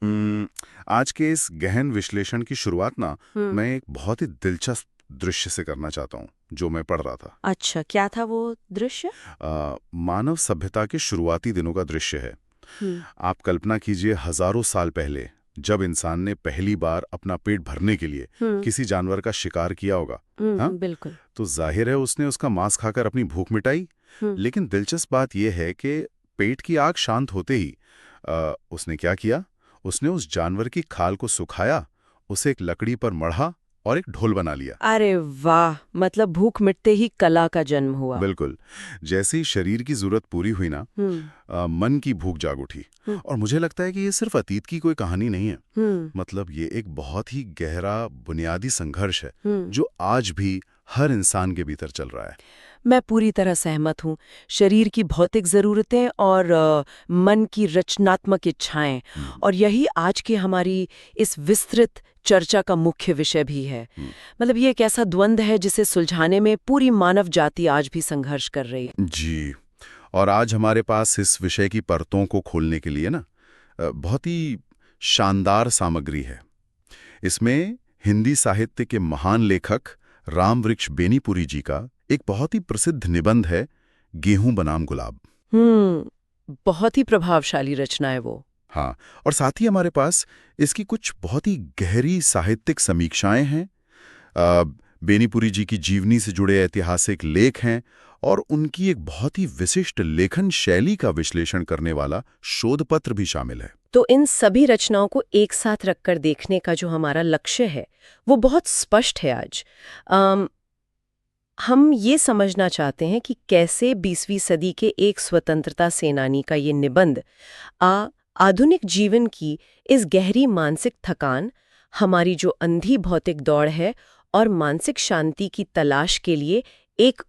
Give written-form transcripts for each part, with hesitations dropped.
हम्म, आज के इस गहन विश्लेषण की शुरुआत ना हम्म। मैं एक बहुत ही दिलचस्प दृश्य से करना चाहता हूँ जो मैं पढ़ रहा था। अच्छा, क्या था वो दृश्य? मानव सभ्यता के शुरुआती दिनों का दृश्य है। हम्म। आप कल्पना कीजिए हजारों साल पहले जब इंसान ने पहली बार अपना पेट भरने के लिए हम्म। किसी जानवर का शिकार किया होगा। हाँ, बिल्कुल। तो जाहिर है उसने उसका मांस खाकर अपनी भूख मिटाई। हम्म। लेकिन दिलचस्प बात यह है कि पेट की आग शांत होते ही उसने क्या किया, उसने उस जानवर की खाल को सुखाया, उसे एक लकड़ी पर मढ़ा और एक ढोल बना लिया। अरे वाह, मतलब भूख मिटते ही कला का जन्म हुआ। बिल्कुल। जैसे ही शरीर की जरूरत पूरी हुई ना, हम्म। मन की भूख जाग उठी। हम्म। और मुझे लगता है कि ये सिर्फ अतीत की कोई कहानी नहीं है। हम्म। मतलब ये एक बहुत ही गहरा बुनियादी संघर्ष है हम्म। जो आज भी हर इंसान के भीतर चल रहा है। मैं पूरी तरह सहमत हूँ। शरीर की भौतिक जरूरतें और मन की रचनात्मक इच्छाएं, हम्म, और यही आज की हमारी इस विस्तृत चर्चा का मुख्य विषय भी है। हम्म। मतलब ये एक ऐसा द्वंद्व है जिसे सुलझाने में पूरी मानव जाति आज भी संघर्ष कर रही है। जी। और आज हमारे पास इस विषय की परतों को खोलने के लिए ना बहुत ही शानदार सामग्री है। इसमें हिंदी साहित्य के महान लेखक रामवृक्ष बेनीपुरी जी का एक बहुत ही प्रसिद्ध निबंध है, गेहूं बनाम गुलाब। बहुत ही प्रभावशाली रचना है वो। हाँ, और साथ ही हमारे पास इसकी कुछ बहुत ही गहरी साहित्यिक समीक्षाएं हैं। अ, बेनीपुरी जी की जीवनी से जुड़े ऐतिहासिक लेख हैं और उनकी एक बहुत ही विशिष्ट लेखन शैली का विश्लेषण करने वाला शोध पत्र भी शामिल है। तो इन सभी रचनाओं को एक साथ रखकर देखने का जो हमारा लक्ष्य है वो बहुत स्पष्ट है आज। अम, हम ये समझना चाहते हैं कि कैसे 20वीं सदी के एक स्वतंत्रता सेनानी का ये निबंध आधुनिक जीवन की इस गहरी मानसिक थकान, हमारी जो अंधी भौतिक दौड़ है और मानसिक शांति की तलाश के लिए एक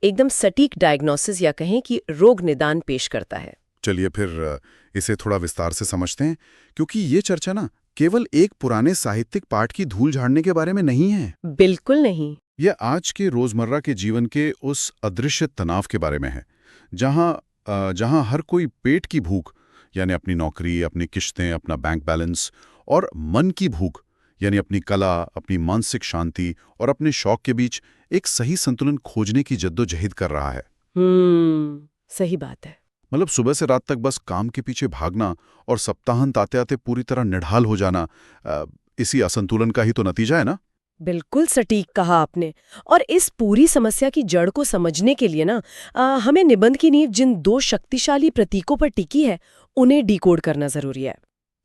एकदम सटीक डायग्नोसिस या कहें कि रोग निदान पेश करता है। चलिए फिर इसे थोड़ा विस्तार से समझते हैं, क्योंकि ये चर्चा ना केवल एक पुराने साहित्यिक पाठ की धूल झाड़ने के बारे में नहीं है। बिल्कुल नहीं। यह आज के रोजमर्रा के जीवन के उस अदृश्य तनाव के बारे में है, जहां हर कोई पेट की भूख यानी अपनी नौकरी, अपनी किश्तें, अपना बैंक बैलेंस, और मन की भूख यानी अपनी कला, अपनी मानसिक शांति और अपने शौक के बीच एक सही संतुलन खोजने की जद्दोजहद कर रहा है। सही बात है। मतलब सुबह से रात तक बस काम के पीछे भागना और सप्ताहांत आते आते पूरी तरह निढाल हो जाना, इसी असंतुलन का ही तो नतीजा है ना। बिल्कुल सटीक कहा आपने। और इस पूरी समस्या की जड़ को समझने के लिए ना हमें निबंध की नींव जिन दो शक्तिशाली प्रतीकों पर टिकी है उन्हें डिकोड करना जरूरी है।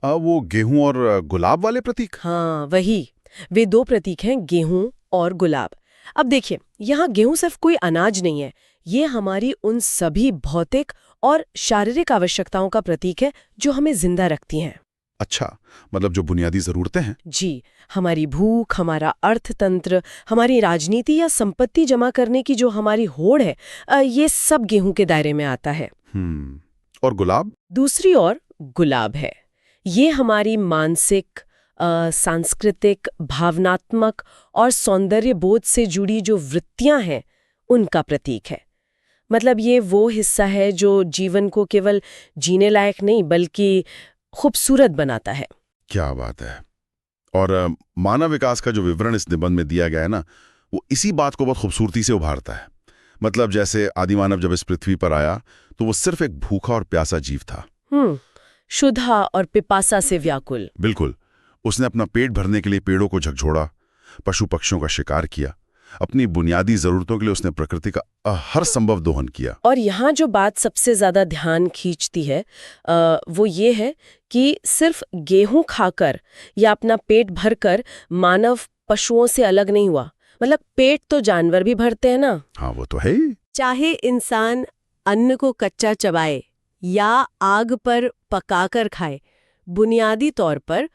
वो गेहूं और गुलाब वाले प्रतीक। हाँ, वही। वे दो प्रतीक हैं, गेहूं और गुलाब। अब देखिए, यहाँ गेहूं सिर्फ कोई अनाज नहीं है, ये हमारी उन सभी भौतिक और शारीरिक आवश्यकताओं का प्रतीक है जो हमें जिंदा रखती हैं। अच्छा, मतलब जो बुनियादी जरूरतें हैं। जी, हमारी भूख, हमारा अर्थतंत्र, हमारी राजनीति या संपत्ति जमा करने की जो हमारी होड़ है, ये सब गेहूं के दायरे में आता है। और गुलाब? दूसरी ओर गुलाब है। ये हमारी मानसिक, सांस्कृतिक, भावनात्मक और सौंदर्य बोध से जुड़ी जो वृत्तियां हैं उनका प्रतीक है। मतलब ये वो हिस्सा है जो जीवन को केवल जीने लायक नहीं बल्कि खूबसूरत बनाता है। क्या बात है। और मानव विकास का जो विवरण इस निबंध में दिया गया है ना, वो इसी बात को बहुत खूबसूरती से उभारता है। मतलब जैसे आदिमानव जब इस पृथ्वी पर आया तो वो सिर्फ एक भूखा और प्यासा जीव था। क्षुधा और पिपासा से व्याकुल। बिल्कुल। उसने अपना पेट भरने के लिए पेड़ों को झकझोड़ा, पशु पक्षियों का शिकार किया, अपनी बुनियादी जरूरतों के लिए उसने प्रकृति का हर संभव दोहन किया। और यहाँ जो बात सबसे ज्यादा ध्यान खींचती है वो ये है कि सिर्फ गेहूं खाकर या अपना पेट भरकर मानव पशुओं से अलग नहीं हुआ। मतलब पेट तो जानवर भी भरते हैं ना। हाँ, वो तो है ही। चाहे इंसान अन्न को कच्चा चबाए या आग पर पकाकर खाए, बुनियादी तौर पर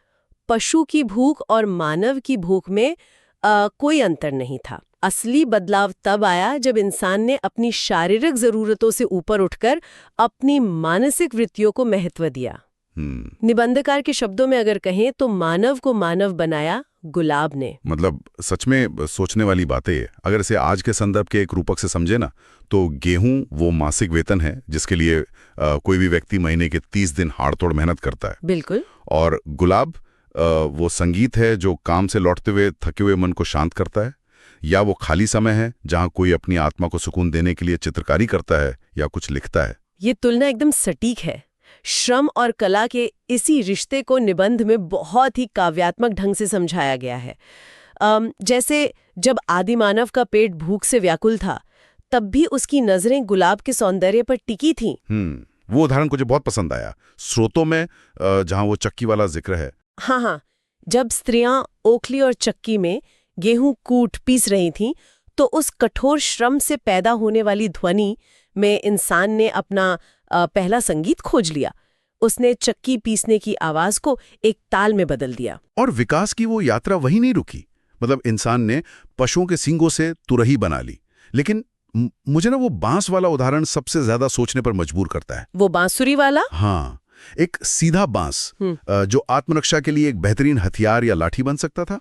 पशु की भूख और मानव की भूख में कोई अंतर नहीं था। असली बदलाव तब आया जब इंसान ने अपनी शारीरिक जरूरतों से ऊपर उठकर अपनी मानसिक वृत्तियों को महत्व दिया। निबंधकार के शब्दों में अगर कहें तो मानव को मानव बनाया गुलाब ने। मतलब सच में सोचने वाली बातें है। अगर इसे आज के संदर्भ के एक रूपक से समझे ना, तो गेहूं वो मासिक वेतन है जिसके लिए कोई भी व्यक्ति महीने के 30 दिन हाड़ तोड़ मेहनत करता है। बिल्कुल। और गुलाब वो संगीत है जो काम से लौटते हुए थके हुए मन को शांत करता है, या वो खाली समय है जहां कोई अपनी आत्मा को सुकून देने के लिए चित्रकारी करता है या कुछ लिखता है। ये तुलना एकदम सटीक है। श्रम और कला के इसी रिश्ते को निबंध में बहुत ही काव्यात्मक ढंग से समझाया गया है। जैसे जब आदिमानव का पेट भूख से व्याकुल था, तब भी उसकी नजरें गुलाब के सौंदर्य पर टिकी थीं। वो उदाहरण मुझे बहुत पसंद आया, स्रोतों में जहां वो चक्की वाला जिक्र है। हाँ, जब स्त्रियां ओखली और चक्की में गेहूं कूट पीस रही थीं, तो उस कठोर श्रम से पैदा होने वाली ध्वनि में इंसान ने अपना पहला संगीत खोज लिया। उसने चक्की पीसने की आवाज को एक ताल में बदल दिया। और विकास की वो यात्रा वहीं नहीं रुकी। मतलब इंसान ने पशुओं के सींगों से तुरही बना ली, लेकिन मुझे ना वो बांस वाला उदाहरण सबसे ज्यादा सोचने पर मजबूर करता है। वो बांसुरी वाला? हाँ, एक सीधा बांस जो आत्मरक्षा के लिए एक बेहतरीन हथियार या लाठी बन सकता था,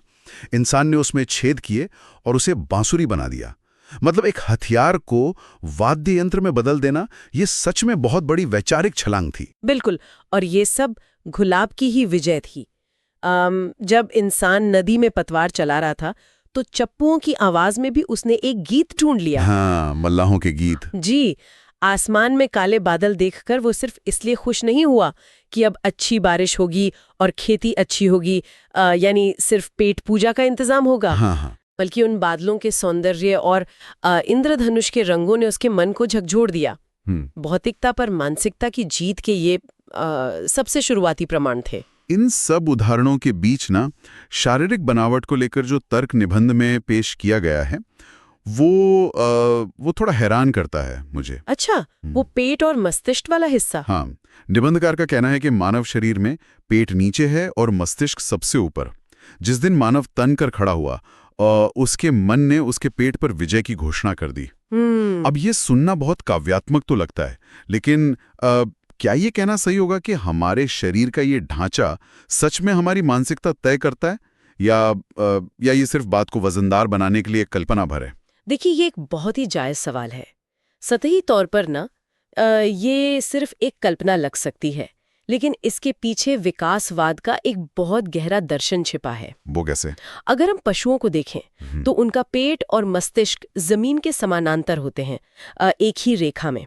इंसान ने उसमें छेद किए और उसे बांसुरी बना दिया। मतलब एक हथियार को वाद्य यंत्र में बदल देना, ये सच में बहुत बड़ी वैचारिक छलांग थी। बिल्कुल, और ये सब गुलाब की ही विजय थी। जब इंसान नदी में पतवार चला रहा था, तो चप्पुओं की आवाज में भी उसने एक गीत ढूंढ लिया। हाँ, मल्लाहों के गीत। जी, आसमान में काले बादल देखकर वो सिर्फ इसलिए खुश नहीं हुआ कि अब अच्छी बारिश होगी और खेती अच्छी होगी, यानी सिर्फ पेट पूजा का इंतजाम होगा। हाँ। बल्कि उन बादलों के सौंदर्य और इंद्रधनुष के रंगों ने उसके मन को झकझोर दिया। भौतिकता पर मानसिकता की जीत के ये सबसे शुरुआती प्रमाण थे। इन सब उदाहरणों के बीच ना शारीरिक बनावट को लेकर जो तर्क निबंध में पेश किया गया है, वो थोड़ा हैरान करता है मुझे। अच्छा, वो पेट और मस्तिष्क वाला हिस्सा? हाँ, निबंधकार का कहना है कि मानव शरीर में पेट नीचे है और मस्तिष्क सबसे ऊपर। जिस दिन मानव तन कर खड़ा हुआ, उसके मन ने उसके पेट पर विजय की घोषणा कर दी। अब ये सुनना बहुत काव्यात्मक तो लगता है, लेकिन क्या ये कहना सही होगा कि हमारे शरीर का ये ढांचा सच में हमारी मानसिकता तय करता है, या ये सिर्फ बात को वजनदार बनाने के लिए कल्पना भर है? देखिए, ये एक बहुत ही जायज सवाल है। सतही तौर पर ना ये सिर्फ एक कल्पना लग सकती है, लेकिन इसके पीछे विकासवाद का एक बहुत गहरा दर्शन छिपा है। वो कैसे? अगर हम पशुओं को देखें तो उनका पेट और मस्तिष्क जमीन के समानांतर होते हैं, एक ही रेखा में।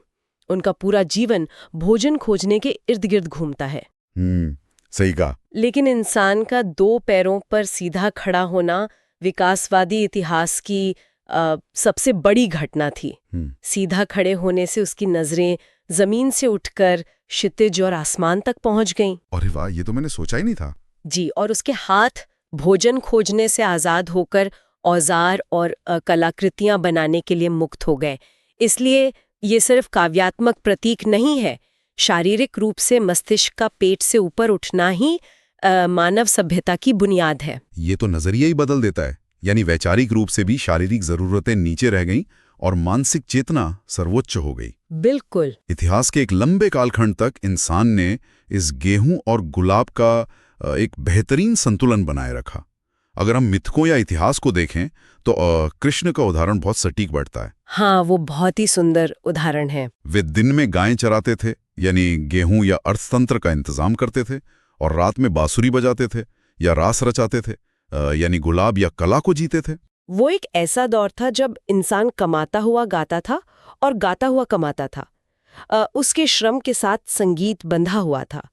उनका पूरा जीवन भोजन खोजने के इर्द गिर्द घूमता है। सही कहा। लेकिन इंसान का 2 पैरों पर सीधा खड़ा होना विकासवादी इतिहास की सबसे बड़ी घटना थी। सीधा खड़े होने से उसकी नजरें जमीन से उठकर क्षितिज और आसमान तक पहुंच गईं। अरे वाह, ये तो मैंने सोचा ही नहीं था। जी, और उसके हाथ भोजन खोजने से आजाद होकर औजार और कलाकृतियां बनाने के लिए मुक्त हो गए। इसलिए ये सिर्फ काव्यात्मक प्रतीक नहीं है, शारीरिक रूप से मस्तिष्क का पेट से ऊपर उठना ही मानव सभ्यता की बुनियाद है। ये तो नजरिया ही बदल देता है, यानी वैचारिक रूप से भी शारीरिक जरूरतें नीचे रह गईं और मानसिक चेतना सर्वोच्च हो गई। बिल्कुल। इतिहास के एक लंबे कालखंड तक इंसान ने इस गेहूं और गुलाब का एक बेहतरीन संतुलन बनाए रखा। अगर हम मिथकों या इतिहास को देखें तो कृष्ण का उदाहरण बहुत सटीक बैठता है। हाँ, वो बहुत ही सुंदर उदाहरण है। वे दिन में गायें चराते थे, यानी गेहूं या अर्थतंत्र का इंतजाम करते थे, और रात में बांसुरी बजाते थे या रास रचाते थे, यानी गुलाब या कला को जीते थे। वो एक ऐसा दौर था जब इंसान कमाता हुआ गाता था और गाता हुआ कमाता था। उसके श्रम के साथ संगीत बंधा हुआ था।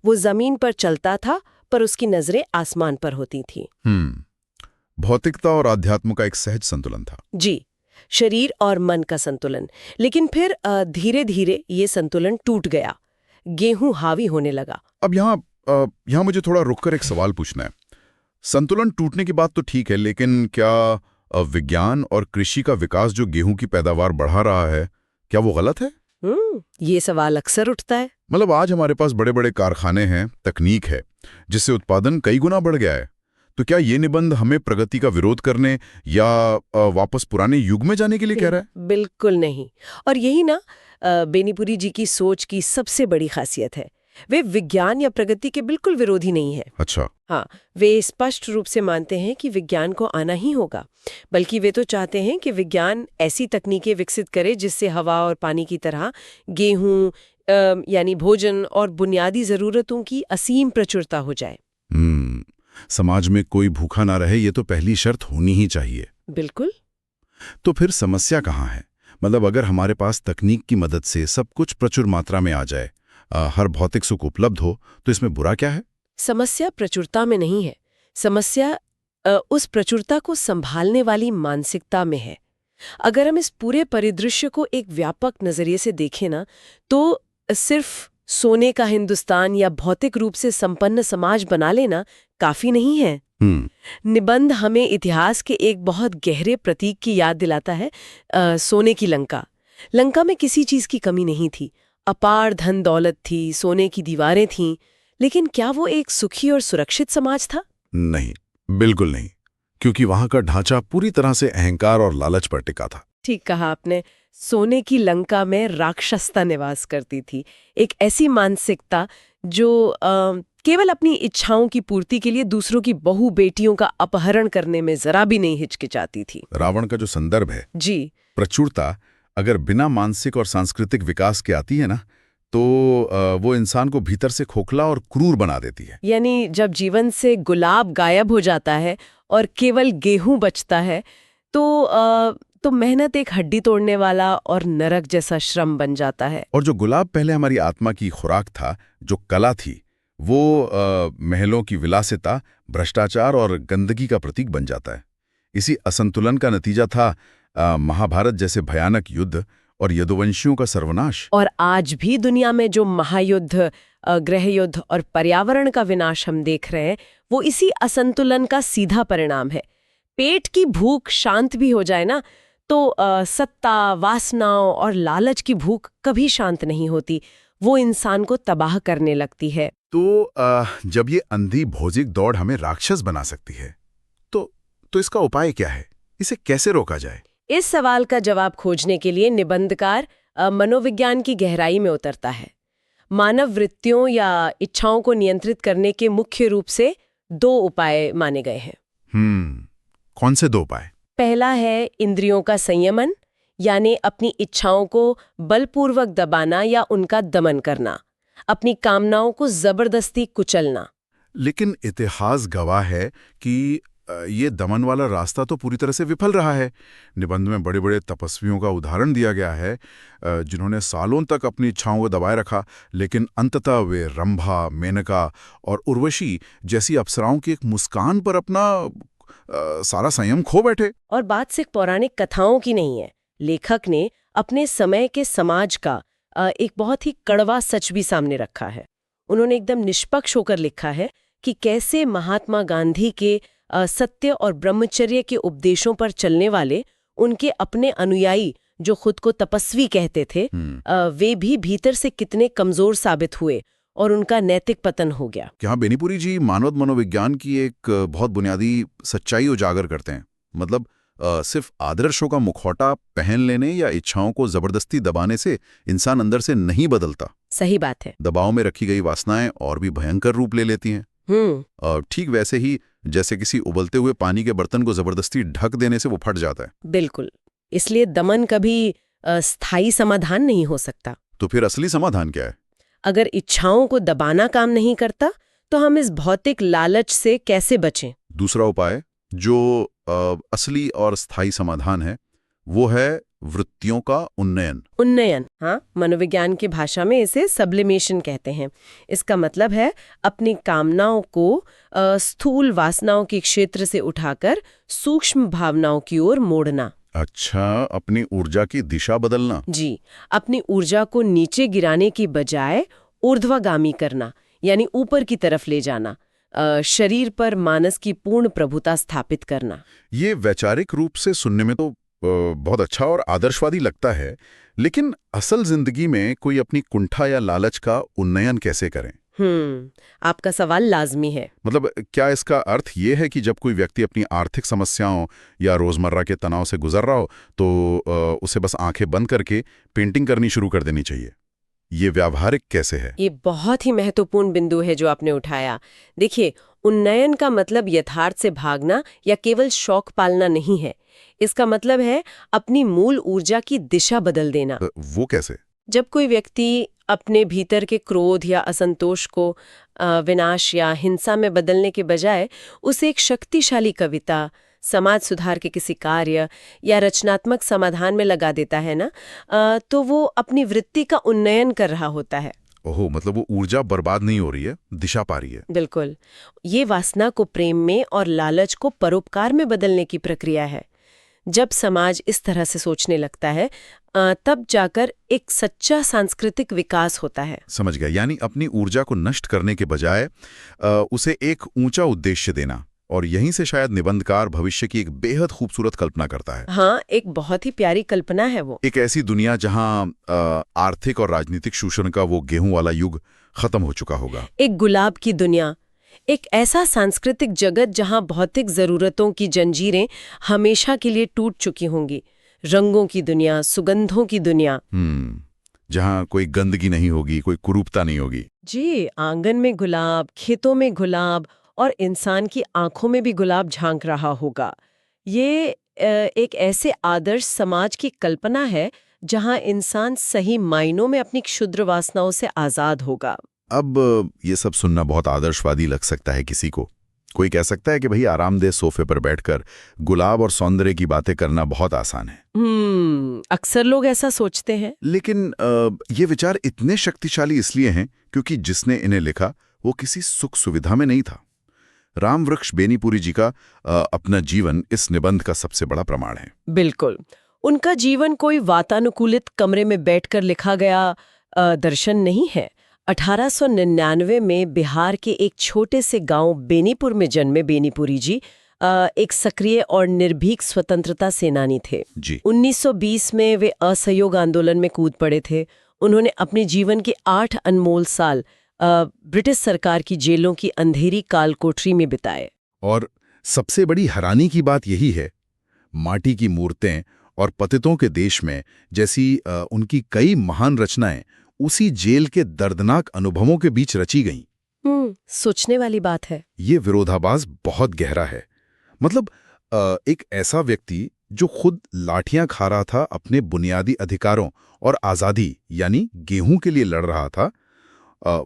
वो जमीन पर चलता था, पर उसकी नजरें आसमान पर होती थी। भौतिकता और आध्यात्म का एक सहज संतुलन था। जी, शरीर और मन का संतुलन। लेकिन फिर धीरे धीरे ये संतुलन टूट गया। गेहूं हावी होने लगा। अब यहाँ मुझे थोड़ा रुककर एक सवाल पूछना है। संतुलन टूटने की बात तो ठीक है, लेकिन क्या विज्ञान और कृषि का विकास जो गेहूं की पैदावार बढ़ा रहा है, क्या वो गलत है? ये सवाल अक्सर उठता है। मतलब आज हमारे पास बड़े बड़े कारखाने हैं, तकनीक है, जिससे उत्पादन कई गुना बढ़ गया है। तो क्या ये निबंध हमें प्रगति का विरोध करने या वापस पुराने युग में जाने के लिए कह रहा है? बिल्कुल नहीं। और यही ना बेनीपुरी जी की सोच की सबसे बड़ी खासियत है। वे विज्ञान या प्रगति के बिल्कुल विरोधी नहीं है। अच्छा। हाँ, वे स्पष्ट रूप से मानते हैं कि विज्ञान को आना ही होगा, बल्कि वे तो चाहते हैं कि विज्ञान ऐसी तकनीकें विकसित करे जिससे हवा और पानी की तरह गेहूं यानी भोजन और बुनियादी जरूरतों की असीम प्रचुरता हो जाए। समाज में कोई भूखा ना रहे, ये तो पहली शर्त होनी ही चाहिए। बिल्कुल। तो फिर समस्या कहाँ है? मतलब अगर हमारे पास तकनीक की मदद से सब कुछ प्रचुर मात्रा में आ जाए, हर भौतिक सुख उपलब्ध हो, तो इसमें बुरा क्या है? समस्या प्रचुरता में नहीं है, समस्या उस प्रचुरता को संभालने वाली मानसिकता में है। अगर हम इस पूरे परिदृश्य को एक व्यापक नजरिए से देखें ना, तो सिर्फ सोने का हिंदुस्तान या भौतिक रूप से संपन्न समाज बना लेना काफी नहीं है। निबंध हमें इतिहास के एक बहुत गहरे प्रतीक की याद दिलाता है, सोने की लंका। लंका में किसी चीज की कमी नहीं थी, अपार धन दौलत थी, सोने की दीवारें थीं, लेकिन क्या वो एक सुखी और सुरक्षित समाज था? नहीं, बिल्कुल नहीं, क्योंकि वहां का ढांचा पूरी तरह से अहंकार और लालच पर टिका था। ठीक कहा आपने। सोने की लंका में राक्षसता निवास करती थी, एक ऐसी मानसिकता जो केवल अपनी इच्छाओं की पूर्ति के लिए दूसरों की बहु बेटियों का अपहरण करने में जरा भी नहीं हिचकिचाती थी। रावण का जो संदर्भ है, जी, प्रचुरता अगर बिना मानसिक और सांस्कृतिक विकास के आती है ना, तो वो इंसान को भीतर से खोखला और क्रूर बना देती है। यानी जब जीवन से गुलाब गायब हो जाता है और केवल गेहूं बचता है, तो मेहनत एक हड्डी तोड़ने वाला और नरक जैसा श्रम बन जाता है। और जो गुलाब पहले हमारी आत्मा की खुराक था, जो कला थी, वो महलों की विलासिता, भ्रष्टाचार और गंदगी का प्रतीक बन जाता है। इसी असंतुलन का नतीजा था महाभारत जैसे भयानक युद्ध और यदुवंशियों का सर्वनाश। और आज भी दुनिया में जो महायुद्ध, गृह युद्ध और पर्यावरण का विनाश हम देख रहे हैं, वो इसी असंतुलन का सीधा परिणाम है। पेट की भूख शांत भी हो जाए ना, तो सत्ता, वासनाओं और लालच की भूख कभी शांत नहीं होती, वो इंसान को तबाह करने लगती है। तो जब ये अंधी भौतिक दौड़ हमें राक्षस बना सकती है, तो इसका उपाय क्या है? इसे कैसे रोका जाए? इस सवाल का जवाब खोजने के लिए निबंधकार मनोविज्ञान की गहराई में उतरता है। मानव वृत्तियों या इच्छाओं को नियंत्रित करने के मुख्य रूप से 2 उपाय माने गए हैं। कौन से 2 उपाय? पहला है इंद्रियों का संयमन, यानी अपनी इच्छाओं को बलपूर्वक दबाना या उनका दमन करना, अपनी कामनाओं को जबरदस्ती कुचलना। लेकिन इतिहास गवाह है कि ये दमन वाला रास्ता तो पूरी तरह से विफल रहा है। निबंध में बड़े बड़े तपस्वियों का उदाहरण दिया गया है, जिन्होंने सालों तक अपनी इच्छाओं को दबाए रखा, लेकिन अंततः वे रंभा, मेनका और उर्वशी जैसी अप्सराओं की एक मुस्कान पर अपना सारा संयम खो बैठे। और बात सिर्फ पौराणिक कथाओं की नहीं है। लेखक ने अपने समय के समाज का एक बहुत ही कड़वा सच भी सामने रखा है। उन्होंने एकदम निष्पक्ष होकर लिखा है कि कैसे महात्मा गांधी के सत्य और ब्रह्मचर्य के उपदेशों पर चलने वाले उनके अपने अनुयायी, जो खुद को तपस्वी कहते थे, वे भी भीतर से कितने कमजोर साबित हुए और उनका नैतिक पतन हो गया। यहाँ बेनीपुरी जी मानव मनोविज्ञान की एक बहुत बुनियादी सच्चाई उजागर करते हैं। मतलब सिर्फ आदर्शों का मुखौटा पहन लेने या इच्छाओं को जबरदस्ती दबाने से इंसान अंदर से नहीं बदलता। सही बात है। दबाव में रखी गई वासनाएं और भी भयंकर रूप ले लेती हैं। ठीक वैसे ही जैसे किसी उबलते हुए पानी के बर्तन को जबरदस्ती ढक देने से वो फट जाता है। बिल्कुल। इसलिए दमन कभी स्थायी समाधान नहीं हो सकता। तो फिर असली समाधान क्या है? अगर इच्छाओं को दबाना काम नहीं करता, तो हम इस भौतिक लालच से कैसे बचें? दूसरा उपाय जो असली और स्थायी समाधान है, वो है वृत्तियों का उन्नयन। हाँ, मनोविज्ञान की भाषा में इसे सब्लिमेशन कहते हैं। इसका मतलब है अपनी कामनाओं को स्थूल वासनाओं के क्षेत्र से उठाकर सूक्ष्म भावनाओं की ओर मोड़ना। अच्छा, अपनी ऊर्जा की दिशा बदलना। जी, अपनी ऊर्जा को नीचे गिराने की बजाय ऊर्ध्वगामी करना, यानी ऊपर की तरफ ले जाना, शरीर पर मानस की पूर्ण प्रभुता स्थापित करना। ये वैचारिक रूप से सुनने में तो बहुत अच्छा और आदर्शवादी लगता है, लेकिन असल जिंदगी में कोई अपनी कुंठा या लालच का उन्नयन कैसे करें? आपका सवाल लाजमी है। मतलब क्या इसका अर्थ ये है कि जब कोई व्यक्ति अपनी आर्थिक समस्याओं या रोजमर्रा के तनाव से गुजर रहा हो, तो उसे बस आंखें बंद करके पेंटिंग करनी शुरू कर देनी चाहिए? ये व्यावहारिक कैसे है? ये बहुत ही महत्वपूर्ण बिंदु है जो आपने उठाया। देखिए, उन्नयन का मतलब यथार्थ से भागना या केवल शौक पालना नहीं है। इसका मतलब है अपनी मूल ऊर्जा की दिशा बदल देना। वो कैसे? जब कोई व्यक्ति अपने भीतर के क्रोध या असंतोष को विनाश या हिंसा में बदलने के बजाय उसे एक शक्तिशाली कविता, समाज सुधार के किसी कार्य या रचनात्मक समाधान में लगा देता है ना, तो वो अपनी वृत्ति का उन्नयन कर रहा होता है। ओहो, मतलब वो ऊर्जा बर्बाद नहीं हो रही है, दिशा पा रही है। बिल्कुल। ये वासना को प्रेम में और लालच को परोपकार में बदलने की प्रक्रिया है। जब समाज इस तरह से सोचने लगता है तब जाकर एक सच्चा सांस्कृतिक विकास होता है। समझ गया, यानी अपनी ऊर्जा को नष्ट करने के बजाय उसे एक ऊंचा उद्देश्य देना, और यहीं से शायद निबंधकार भविष्य की एक बेहद खूबसूरत कल्पना करता है। हाँ, एक बहुत ही प्यारी कल्पना है वो। एक ऐसी दुनिया जहां आर्थिक और राजनीतिक शोषण का वो गेहूं वाला युग खत्म हो चुका होगा। एक गुलाब की दुनिया, एक ऐसा सांस्कृतिक जगत जहां भौतिक जरूरतों की जंजीरें हमेशा के लिए टूट चुकी होंगी। रंगों की दुनिया, सुगंधों की दुनिया। जहां कोई गंदगी नहीं होगी, कोई कुरूपता नहीं होगी। जी, आंगन में गुलाब, खेतों में गुलाब और इंसान की आंखों में भी गुलाब झांक रहा होगा। ये एक ऐसे आदर्श समाज की कल्पना है जहां इंसान सही मायनों में अपनी क्षुद्र वासनाओं से आजाद होगा। अब ये सब सुनना बहुत आदर्शवादी लग सकता है किसी को। कोई कह सकता है कि भाई आरामदेह सोफे पर बैठकर गुलाब और सौंदर्य की बातें करना बहुत आसान है। अक्सर लोग ऐसा सोचते हैं। लेकिन ये विचार इतने शक्तिशाली इसलिए हैं क्योंकि जिसने इन्हें लिखा वो किसी सुख सुविधा में नहीं था। रामवृक्ष बेनीपुरी जी का अपना जीवन इस निबंध का सबसे बड़ा प्रमाण है। बिल्कुल, उनका जीवन कोई वातानुकूलित कमरे में बैठकर लिखा गया दर्शन नहीं है। 1899 में बिहार के एक छोटे से गांव बेनीपुर में जन्मे बेनीपुरी जी एक सक्रिय और निर्भीक स्वतंत्रता सेनानी थे जी। 1920 में वे असहयोग आंदोलन में कूद पड़े थे। उन्होंने अपने जीवन के 8 अनमोल साल ब्रिटिश सरकार की जेलों की अंधेरी काल कोठरी में बिताए। और सबसे बड़ी हैरानी की बात यही है, माटी की मूर्तें और पतितों के देश में जैसी उनकी कई महान रचनाएं उसी जेल के दर्दनाक अनुभवों के बीच रची गईं। सोचने वाली बात है। ये विरोधाभास बहुत गहरा है। मतलब एक ऐसा व्यक्ति जो खुद लाठियां खा रहा था अपने बुनियादी अधिकारों और आज़ादी यानी गेहूं के लिए लड़ रहा था,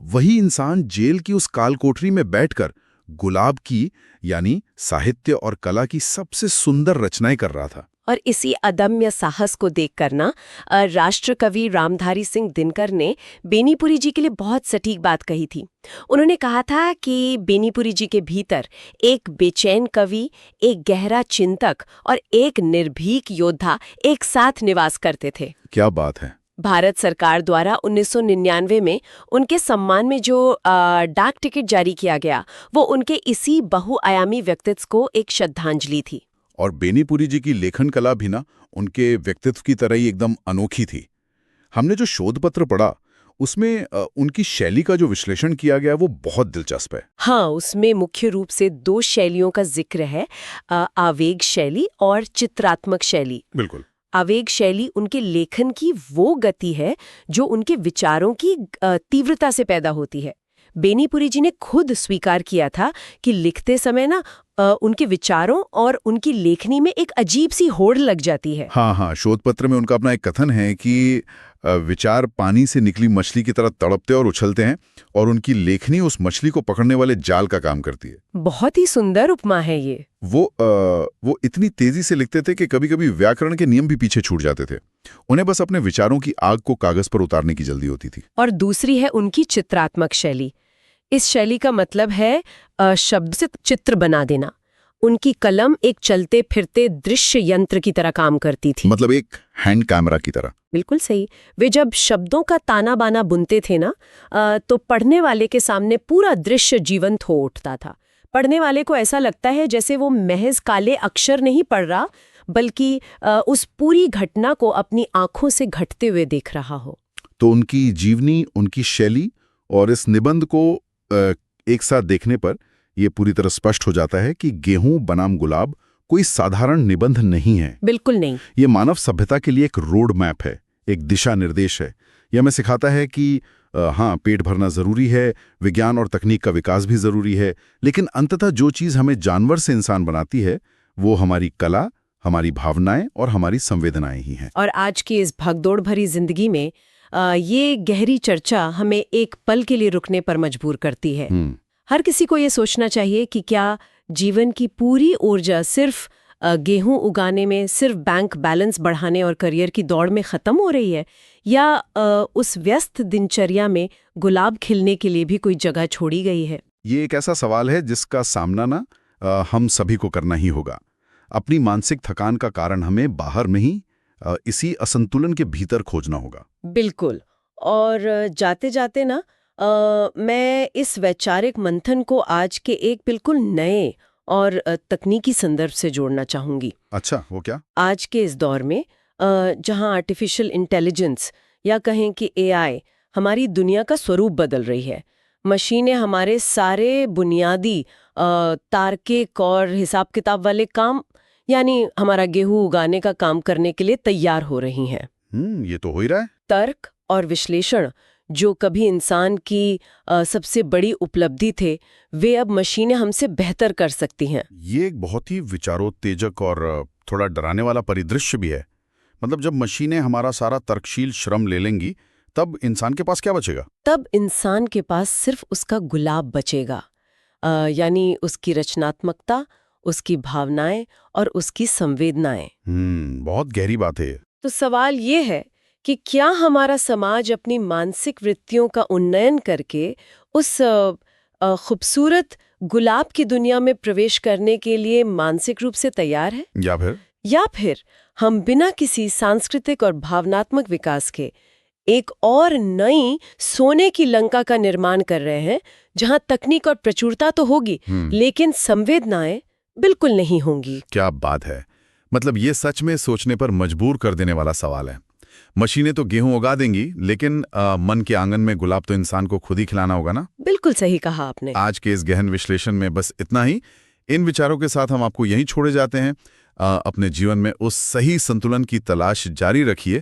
वही इंसान जेल की उस काल कोठरी में बैठकर गुलाब की यानी साहित्य और कला की सबसे सुंदर रचनाएं कर रहा था। और इसी अदम्य साहस को देखकर ना राष्ट्रकवि रामधारी सिंह दिनकर ने बेनीपुरी जी के लिए बहुत सटीक बात कही थी। उन्होंने कहा था कि बेनीपुरी जी के भीतर एक बेचैन कवि, एक गहरा चिंतक और एक निर्भीक योद्धा एक साथ निवास करते थे। क्या बात है। भारत सरकार द्वारा 1999 में उनके सम्मान में जो डाक टिकट जारी किया गया वो उनके इसी बहुआयामी व्यक्तित्व को एक श्रद्धांजलि थी। और बेनीपुरी जी की लेखन कला भी ना उनके व्यक्तित्व की तरह ही एकदम अनोखी थी। हमने जो शोध पत्र पढ़ा उसमें उनकी शैली का जो विश्लेषण किया गया वो बहुत दिलचस्प है। हाँ, उसमें मुख्य रूप से 2 शैलियों का जिक्र है, आवेग शैली और चित्रात्मक शैली। बिल्कुल। आवेग शैली उनके लेखन की वो गति है जो उनके विचारों की तीव्रता से पैदा होती है। बेनीपुरी जी ने खुद स्वीकार किया था कि लिखते समय ना उनके विचारों और उनकी लेखनी में एक अजीब सी होड़ लग जाती है। हाँ, शोध पत्र में उनका अपना एक कथन है कि विचार पानी से निकली मछली की तरह तड़पते और उछलते हैं और उनकी लेखनी उस मछली को पकड़ने वाले जाल का काम करती है। बहुत ही सुंदर उपमा है ये। वो इतनी तेजी से लिखते थे कि कभी-कभी व्याकरण के नियम भी पीछे छूट जाते थे। उन्हें बस अपने विचारों की आग को कागज पर उतारने की जल्दी होती थी। और दूसरी है उनकी चित्रात्मक शैली। इस शैली का मतलब है शब्द से चित्र बना देना। उनकी कलम एक चलते फिरते दृश्य यंत्र की तरह काम करती थी। मतलब एक हैंड कैमरा की तरह। बिल्कुल सही। वे जब शब्दों का ताना बाना बुनते थे ना तो पढ़ने वाले के सामने पूरा दृश्य जीवंत हो उठता था। पढ़ने वाले को ऐसा लगता है जैसे वो महज काले अक्षर नहीं पढ़ रहा बल्कि उस पूरी घटना को अपनी आंखों से घटते हुए देख रहा हो। तो उनकी जीवनी, उनकी शैली और इस निबंध को एक साथ देखने पर यह पूरी तरह स्पष्ट हो जाता है कि गेहूं बनाम गुलाब कोई साधारण निबंध नहीं है। बिल्कुल नहीं। ये मानव सभ्यता के लिए एक रोड मैप है, एक दिशा निर्देश है। यह हमें सिखाता है कि हाँ, पेट भरना जरूरी है, विज्ञान और तकनीक का विकास भी जरूरी है, लेकिन अंततः जो चीज हमें जानवर से इंसान बनाती है वो हमारी कला, हमारी भावनाएं और हमारी संवेदनाएं ही हैं। और आज की इस भगदौड़ भरी जिंदगी में ये गहरी चर्चा हमें एक पल के लिए रुकने पर मजबूर करती है। हर किसी को ये सोचना चाहिए कि क्या जीवन की पूरी ऊर्जा सिर्फ गेहूं उगाने में, सिर्फ बैंक बैलेंस बढ़ाने और करियर की दौड़ में खत्म हो रही है, या उस व्यस्त दिनचर्या में गुलाब खिलने के लिए भी कोई जगह छोड़ी गई है। ये एक ऐसा सवाल है जिसका सामना ना हम सभी को करना ही होगा। अपनी मानसिक थकान का कारण हमें बाहर नहीं, इसी असंतुलन के भीतर खोजना होगा। बिल्कुल। और जाते जाते ना मैं इस वैचारिक मंथन को आज के एक बिल्कुल नए और तकनीकी संदर्भ से जोड़ना चाहूंगी। अच्छा, वो क्या? आज के इस दौर में जहां आर्टिफिशियल इंटेलिजेंस या कहें कि एआई हमारी दुनिया का स्वरूप बदल रही है, मशीनें हमारे सारे बुनियादी तार्किक और हिसाब किताब वाले काम, यानी हमारा गेहूं उगाने का काम करने के लिए तैयार हो रही हैं। ये तो हो ही रहा है। तर्क और विश्लेषण जो कभी इंसान की सबसे बड़ी उपलब्धि थे, वे अब मशीनें हमसे बेहतर कर सकती हैं। ये एक बहुत ही विचारोत्तेजक और थोड़ा डराने वाला परिदृश्य भी है। मतलब जब मशीनें हमारा सारा तर्कशील श्रम ले लेंगी, तब इंसान के पास क्या बचेगा? तब इंसान के पास सिर्फ उसका गुलाब बचेगा, यानी उसकी रचनात्मकता, उसकी भावनाएं और उसकी संवेदनाएं। बहुत गहरी बात है। तो सवाल ये है कि क्या हमारा समाज अपनी मानसिक वृत्तियों का उन्नयन करके उस खूबसूरत गुलाब की दुनिया में प्रवेश करने के लिए मानसिक रूप से तैयार है, या फिर हम बिना किसी सांस्कृतिक और भावनात्मक विकास के एक और नई सोने की लंका का निर्माण कर रहे हैं, जहां तकनीक और प्रचुरता तो होगी लेकिन संवेदनाएं बिल्कुल नहीं होंगी। क्या बात है। मतलब ये सच में सोचने पर मजबूर कर देने वाला सवाल है। मशीनें तो गेहूं उगा देंगी, लेकिन मन के आंगन में गुलाब तो इंसान को खुद ही खिलाना होगा ना। बिल्कुल सही कहा आपने। आज के इस गहन विश्लेषण में बस इतना ही। इन विचारों के साथ हम आपको यहीं छोड़े जाते हैं। अपने जीवन में उस सही संतुलन की तलाश जारी रखिए